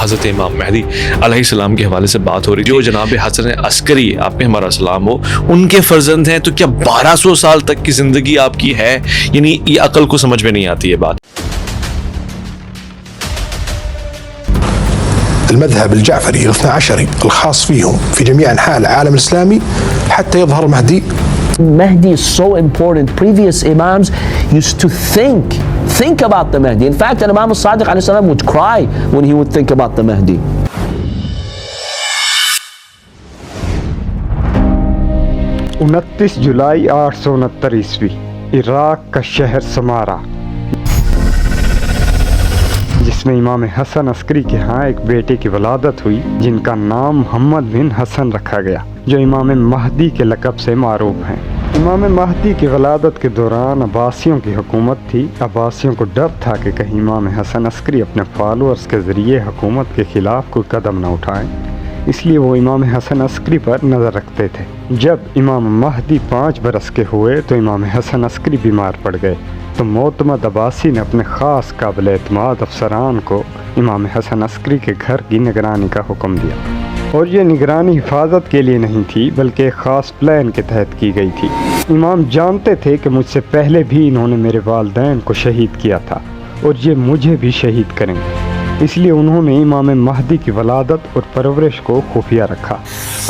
حضرت امام مہدی علیہ السلام کے حوالے سے بات ہو رہی جو جناب حسن عسکری آپ پہ ہمارا سلام ہو ان کے فرزند ہیں، تو کیا 1200 سال تک کی زندگی آپ کی ہے؟ یعنی یہ عقل کو سمجھ میں نہیں آتی یہ بات. المذهب الجعفري الاثنى عشري الخاص فيهم في جميع أنحاء العالم الإسلامي حتى يظهر Mahdi. Mahdi is so important. Previous imams used to think about the Mahdi. In fact, Imam al-Sadiq alayhi salam would cry when he would think about the Mahdi. 29 جولائی 869 عیسوی عراق کا شہر سمارا، جس میں امام حسن عسکری کے ہاں ایک بیٹے کی ولادت ہوئی جن کا نام محمد بن حسن رکھا گیا، جو امام مہدی کے لقب سے معروف ہیں. امام مہدی کی ولادت کے دوران عباسیوں کی حکومت تھی. عباسیوں کو ڈر تھا کہ کہیں امام حسن عسکری اپنے فالورز کے ذریعے حکومت کے خلاف کوئی قدم نہ اٹھائیں، اس لیے وہ امام حسن عسکری پر نظر رکھتے تھے. جب امام مہدی 5 برس کے ہوئے تو امام حسن عسکری بیمار پڑ گئے، تو معتمد عباسی نے اپنے خاص قابل اعتماد افسران کو امام حسن عسکری کے گھر کی نگرانی کا حکم دیا، اور یہ نگرانی حفاظت کے لیے نہیں تھی بلکہ ایک خاص پلان کے تحت کی گئی تھی. امام جانتے تھے کہ مجھ سے پہلے بھی انہوں نے میرے والدین کو شہید کیا تھا اور یہ مجھے بھی شہید کریں گے، اس لیے انہوں نے امام مہدی کی ولادت اور پرورش کو خفیہ رکھا.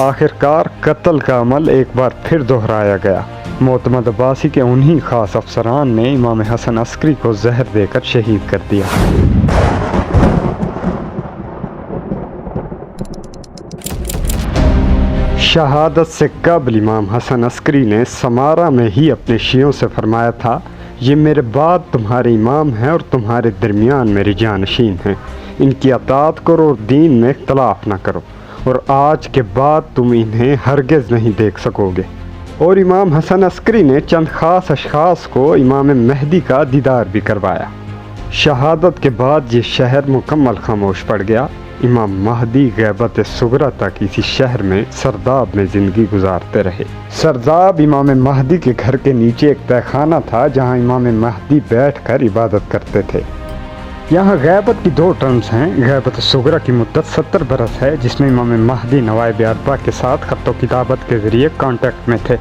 آخرکار قتل کا عمل ایک بار پھر دہرایا گیا. معتمد عباسی کے انہی خاص افسران نے امام حسن عسکری کو زہر دے کر شہید کر دیا. شہادت سے قبل امام حسن عسکری نے سمارا میں ہی اپنے شیعوں سے فرمایا تھا، یہ میرے بعد تمہارے امام ہیں اور تمہارے درمیان میرے جانشین ہیں، ان کی اطاعت کرو اور دین میں اختلاف نہ کرو، اور آج کے بعد تم انہیں ہرگز نہیں دیکھ سکو گے. اور امام حسن عسکری نے چند خاص اشخاص کو امام مہدی کا دیدار بھی کروایا. شہادت کے بعد یہ شہر مکمل خاموش پڑ گیا. امام مہدی غیبت صغریٰ تک اسی شہر میں سرداب میں زندگی گزارتے رہے. سرداب امام مہدی کے گھر کے نیچے ایک تہہ خانہ تھا جہاں امام مہدی بیٹھ کر عبادت کرتے تھے. یہاں غیبت کی 2 ٹرمز ہیں. غیبت صغریٰ کی مدت 70 برس ہے، جس میں امام مہدی نوائب اربعہ کے ساتھ خط و کتابت کے ذریعے کانٹیکٹ میں تھے.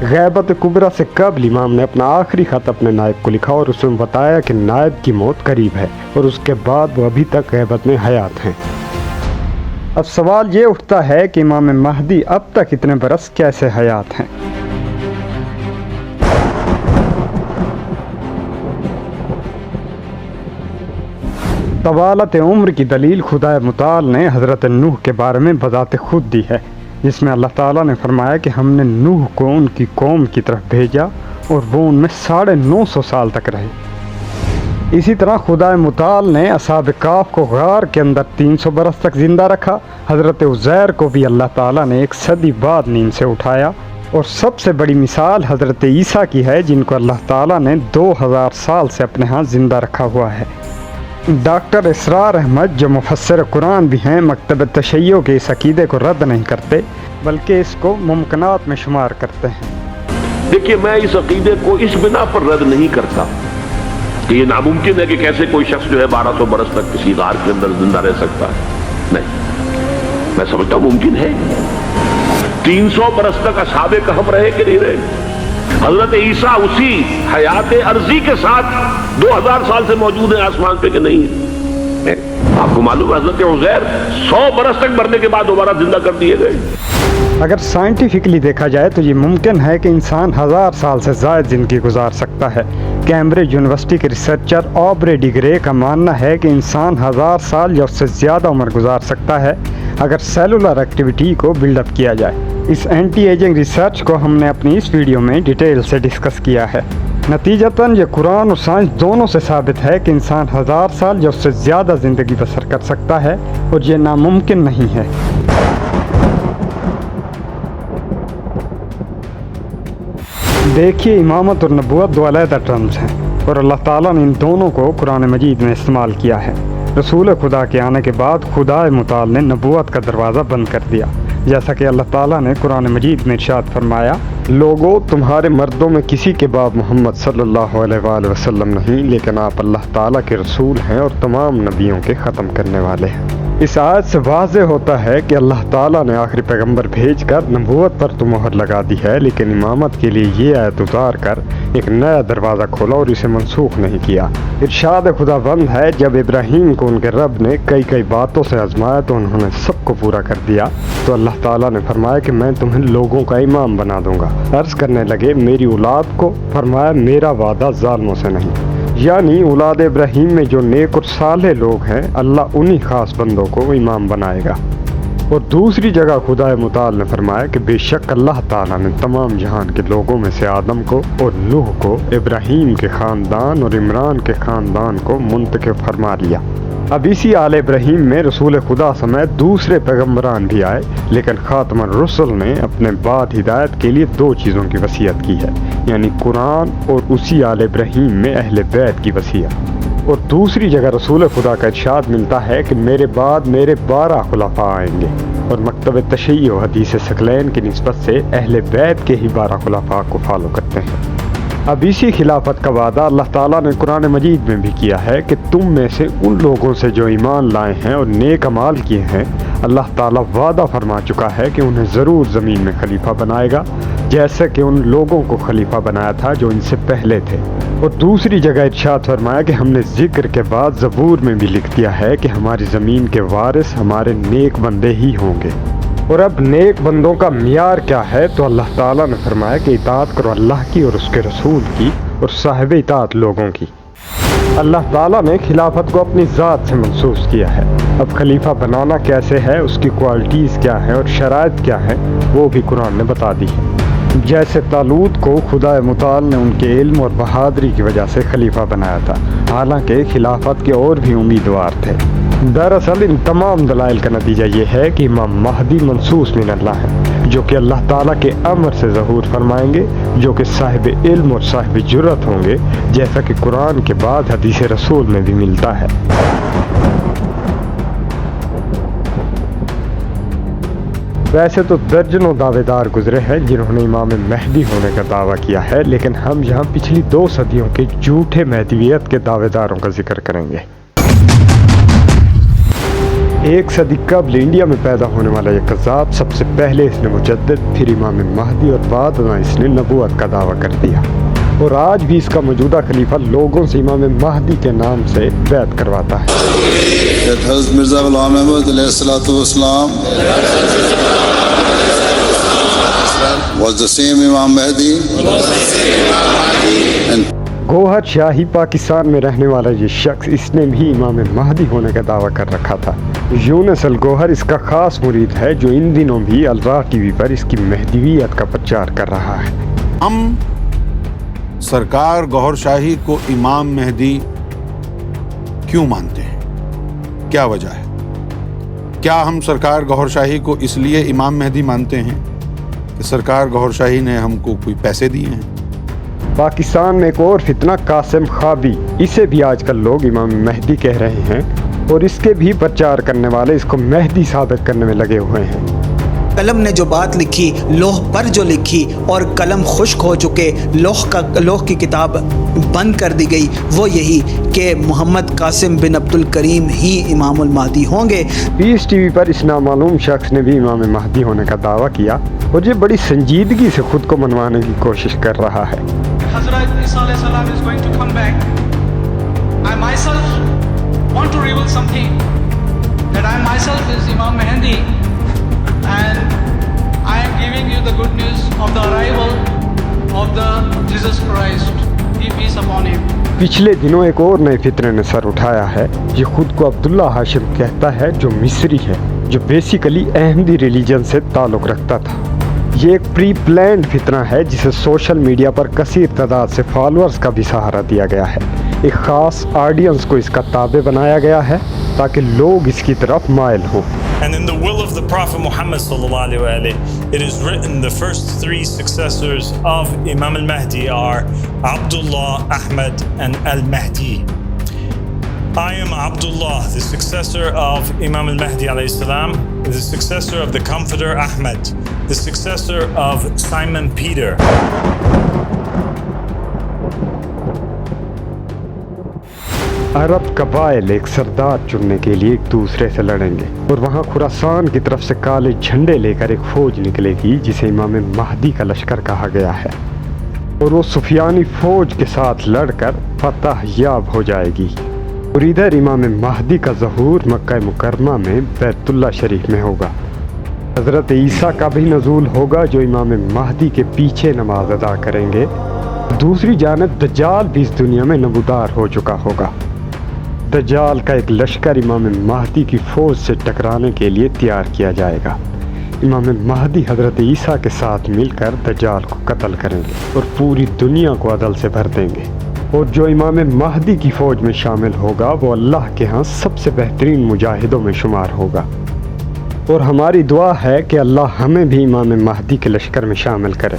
غیبت کبریٰ سے قبل امام نے اپنا آخری خط اپنے نائب کو لکھا اور اس میں بتایا کہ نائب کی موت قریب ہے، اور اس کے بعد وہ ابھی تک غیبت میں حیات ہیں. اب سوال یہ اٹھتا ہے کہ امام مہدی اب تک اتنے برس کیسے حیات ہیں؟ طوالت عمر کی دلیل خدا متعال نے حضرت نوح کے بارے میں بذات خود دی ہے، جس میں اللہ تعالیٰ نے فرمایا کہ ہم نے نوح کو ان کی قوم کی طرف بھیجا اور وہ ان میں 950 سال تک رہے. اسی طرح خدا متعال نے اصحاب کہف کو غار کے اندر 300 برس تک زندہ رکھا. حضرت عزیر کو بھی اللہ تعالیٰ نے 1 صدی بعد نیند سے اٹھایا. اور سب سے بڑی مثال حضرت عیسیٰ کی ہے، جن کو اللہ تعالیٰ نے 2000 سال سے اپنے ہاں زندہ رکھا ہوا ہے. ڈاکٹر اسرار احمد جو مفسر قرآن بھی ہیں، مکتب تشیع کے اس عقیدے کو رد نہیں کرتے بلکہ اس کو ممکنات میں شمار کرتے ہیں. دیکھیے، میں اس عقیدے کو اس بنا پر رد نہیں کرتا کہ یہ ناممکن ہے کہ کیسے کوئی شخص جو ہے 1200 برس تک کسی غار کے اندر زندہ رہ سکتا ہے. نہیں، میں سمجھتا ہوں ممکن ہے. 300 برس تک اصحاب کہف رہے کہ نہیں رہے؟ حضرت عیسیٰ اسی حیات عرضی کے ساتھ 2000 سال سے موجود ہیں آسمان پہ کہ نہیں ہے؟ آپ کو معلوم ہے حضرت عزیر 100 برس تک مرنے کے بعد دوبارہ زندہ کر دیے گئے. اگر سائنٹیفکلی دیکھا جائے تو یہ ممکن ہے کہ انسان 1000 سال سے زائد زندگی گزار سکتا ہے. کیمبرج یونیورسٹی کے ریسرچر آبرے ڈی گرے کا ماننا ہے کہ انسان 1000 سال یا اس سے زیادہ عمر گزار سکتا ہے اگر سیلولر ایکٹیویٹی کو بلڈ اپ کیا جائے. اس اینٹی ایجنگ ریسرچ کو ہم نے اپنی اس ویڈیو میں ڈیٹیل سے ڈسکس کیا ہے. نتیجتاً یہ قرآن اور سائنس دونوں سے ثابت ہے کہ انسان 1000 سال یا اس سے زیادہ زندگی بسر کر سکتا ہے، اور یہ ناممکن نہیں ہے. دیکھیے، امامت اور نبوت 2 علیحدہ ٹرمز ہیں، اور اللہ تعالیٰ نے ان دونوں کو قرآن مجید میں استعمال کیا ہے. رسول خدا کے آنے کے بعد خدا متعال نے نبوت کا دروازہ بند کر دیا، جیسا کہ اللہ تعالیٰ نے قرآن مجید میں ارشاد فرمایا، لوگو تمہارے مردوں میں کسی کے بعد محمد صلی اللہ علیہ وآلہ وسلم نہیں، لیکن آپ اللہ تعالیٰ کے رسول ہیں اور تمام نبیوں کے ختم کرنے والے ہیں. اس آیت سے واضح ہوتا ہے کہ اللہ تعالیٰ نے آخری پیغمبر بھیج کر نبوت پر تو مہر لگا دی ہے، لیکن امامت کے لیے یہ آیت اتار کر ایک نیا دروازہ کھولا اور اسے منسوخ نہیں کیا۔ ارشاد خداوند ہے جب ابراہیم کو ان کے رب نے کئی باتوں سے آزمایا تو انہوں نے سب کو پورا کر دیا، تو اللہ تعالیٰ نے فرمایا کہ میں تمہیں لوگوں کا امام بنا دوں گا۔ عرض کرنے لگے میری اولاد کو، فرمایا میرا وعدہ ظالموں سے نہیں، یعنی اولاد ابراہیم میں جو نیک اور صالح لوگ ہیں اللہ انہی خاص بندوں کو امام بنائے گا۔ اور دوسری جگہ خدا متعال نے فرمایا کہ بے شک اللہ تعالیٰ نے تمام جہان کے لوگوں میں سے آدم کو اور نوح کو، ابراہیم کے خاندان اور عمران کے خاندان کو منتخب فرما لیا۔ اب اسی آل ابراہیم میں رسول خدا سمیت دوسرے پیغمبران بھی آئے، لیکن خاتم الرسل نے اپنے بعد ہدایت کے لیے دو چیزوں کی وصیت کی ہے، یعنی قرآن اور اسی آل ابراہیم میں اہل بیت کی وصیت۔ اور دوسری جگہ رسول خدا کا ارشاد ملتا ہے کہ میرے بعد میرے 12 خلفاء آئیں گے، اور مکتب تشیع و حدیث ثقلین کی نسبت سے اہل بیت کے ہی 12 خلفاء کو فالو کرتے ہیں۔ اب اسی خلافت کا وعدہ اللہ تعالیٰ نے قرآن مجید میں بھی کیا ہے کہ تم میں سے ان لوگوں سے جو ایمان لائے ہیں اور نیک اعمال کیے ہیں، اللہ تعالیٰ وعدہ فرما چکا ہے کہ انہیں ضرور زمین میں خلیفہ بنائے گا، جیسا کہ ان لوگوں کو خلیفہ بنایا تھا جو ان سے پہلے تھے۔ اور دوسری جگہ ارشاد فرمایا کہ ہم نے ذکر کے بعد زبور میں بھی لکھ دیا ہے کہ ہماری زمین کے وارث ہمارے نیک بندے ہی ہوں گے۔ اور اب نیک بندوں کا معیار کیا ہے؟ تو اللہ تعالیٰ نے فرمایا کہ اطاعت کرو اللہ کی اور اس کے رسول کی اور صاحب اطاعت لوگوں کی۔ اللہ تعالیٰ نے خلافت کو اپنی ذات سے منسوخ کیا ہے۔ اب خلیفہ بنانا کیسے ہے، اس کی کوالٹیز کیا ہیں اور شرائط کیا ہیں، وہ بھی قرآن نے بتا دی ہے۔ جیسے طالوت کو خدا متعال نے ان کے علم اور بہادری کی وجہ سے خلیفہ بنایا تھا، حالانکہ خلافت کے اور بھی امیدوار تھے۔ دراصل ان تمام دلائل کا نتیجہ یہ ہے کہ امام مہدی منصوص من اللہ ہے، جو کہ اللہ تعالیٰ کے امر سے ظہور فرمائیں گے، جو کہ صاحب علم اور صاحب جرت ہوں گے، جیسا کہ قرآن کے بعد حدیث رسول میں بھی ملتا ہے۔ ویسے تو درجنوں دعوے دار گزرے ہیں جنہوں نے امام مہدی ہونے کا دعویٰ کیا ہے، لیکن ہم یہاں پچھلی 2 صدیوں کے جھوٹے مہدویت کے دعوے داروں کا ذکر کریں گے۔ 1 صدی قبل انڈیا میں پیدا ہونے والا یہ قذاب سب سے پہلے اس نے مجدد، پھر امام مہدی اور بعد میں اس نے نبوت کا دعویٰ کر دیا، اور آج بھی اس کا موجودہ خلیفہ لوگوں سے امام مہدی کے نام سے بیعت کرواتا ہے۔ حضرت مرزا غلام احمد علیہ السلام was the same Imam Mahdi. گوہر شاہی پاکستان میں رہنے والا یہ شخص، اس نے بھی امام مہدی ہونے کا دعویٰ کر رکھا تھا۔ یونس الگوہر اس کا خاص مرید ہے، جو ان دنوں بھی الراہ ٹی وی پر اس کی مہدویت کا پرچار کر رہا ہے۔ ہم سرکار گوہر شاہی کو امام مہدی کیوں مانتے ہیں؟ کیا وجہ ہے؟ کیا ہم سرکار گوہر شاہی کو اس لیے امام مہدی مانتے ہیں کہ سرکار گوہر شاہی نے ہم کو کوئی پیسے دیے ہیں؟ پاکستان میں ایک اور فتنہ قاسم خوابی، اسے بھی آج کل لوگ امام مہدی کہہ رہے ہیں، اور اس کے بھی پرچار کرنے والے اس کو مہدی ثابت کرنے میں لگے ہوئے ہیں۔ قلم نے جو بات لکھی، لوح پر جو لکھی، اور قلم خشک ہو چکے، لوح کی کتاب بند کر دی گئی، وہ یہی کہ محمد قاسم بن عبد الکریم ہی امام المہدی ہوں گے۔ پیس ٹی وی پر اس نامعلوم شخص نے بھی امام مہدی ہونے کا دعویٰ کیا، اور یہ بڑی سنجیدگی سے خود کو منوانے کی کوشش کر رہا ہے۔ Hazrat Isa alayhi salam is going to come back. I myself want to reveal something, that I myself is Imam Mahdi, and I am giving you the good news of the arrival of the Jesus Christ, peace upon him. پچھلے دنوں ایک اور نئے فتنے نے سر اٹھایا ہے۔ یہ خود کو عبداللہ ہاشم کہتا ہے، جو مصری ہے، جو بیسیکلی احمدی ریلیجن سے تعلق رکھتا تھا۔ یہ ایک پری پلانڈ فتنہ ہے جسے سوشل میڈیا پر کثیر تعداد سے فالورز کا بھی سہارا دیا گیا ہے۔ ایک خاص آڈینس کو اس کا تابع بنایا گیا ہے تاکہ لوگ اس کی طرف مائل ہوں۔ And in the will of the Prophet Muhammad sallallahu alaihi wa alihi, it is written the first 3 successors of Imam al-Mahdi are Abdullah, Ahmad, and al-Mahdi. I am Abdullah, the successor of Imam al-Mahdi alayhi salam, the successor of the Comforter Ahmad, the successor of Simon Peter. عرب قبائل ایک سردار چننے کے لیے ایک دوسرے سے لڑیں گے، اور وہاں خراسان کی طرف سے کالے جھنڈے لے کر ایک فوج نکلے گی جسے امام مہدی کا لشکر کہا گیا ہے، اور وہ سفیانی فوج کے ساتھ لڑ کر فتح یاب ہو جائے گی۔ اور ادھر امام مہدی کا ظہور مکہ مکرمہ میں بیت اللہ شریف میں ہوگا۔ حضرت عیسیٰ کا بھی نزول ہوگا جو امام مہدی کے پیچھے نماز ادا کریں گے۔ دوسری جانب دجال بھی اس دنیا میں نمودار ہو چکا ہوگا۔ دجال کا ایک لشکر امام مہدی کی فوج سے ٹکرانے کے لیے تیار کیا جائے گا۔ امام مہدی حضرت عیسیٰ کے ساتھ مل کر دجال کو قتل کریں گے اور پوری دنیا کو عدل سے بھر دیں گے، اور جو امام مہدی کی فوج میں شامل ہوگا وہ اللہ کے ہاں سب سے بہترین مجاہدوں میں شمار ہوگا۔ اور ہماری دعا ہے کہ اللہ ہمیں بھی امام مہدی کے لشکر میں شامل کرے۔